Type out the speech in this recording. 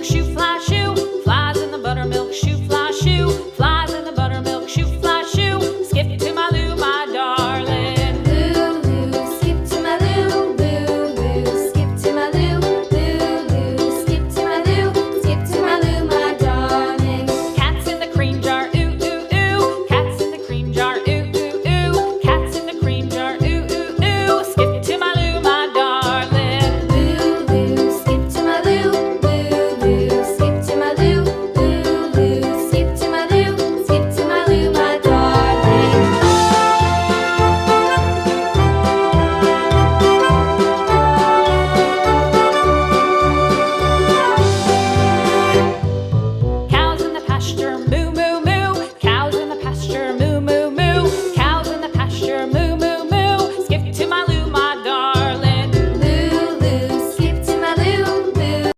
buttermilk shoe, fly shoe. Flies in the buttermilk shoe, fly shoe. Flies in the buttermilk shoe, fly shoe. Skip to my Lou, my darling. Lou, skip to my Lou, Lou, skip to my Lou, Lou, skip to my Lou, skip to my Lou, my darling. Cats in the cream jar, ooh, ooh, ooh. Cats in the cream jar, ooh, ooh, ooh. Cats in the cream jar, ooh, ooh, ooh. Skip to my Lou, my darling. Lou, skip to my Lou, Lou, skip to my Lou, Lou, skip to my Lou, skip to my Lou, my darling. Cows in the pasture, moo.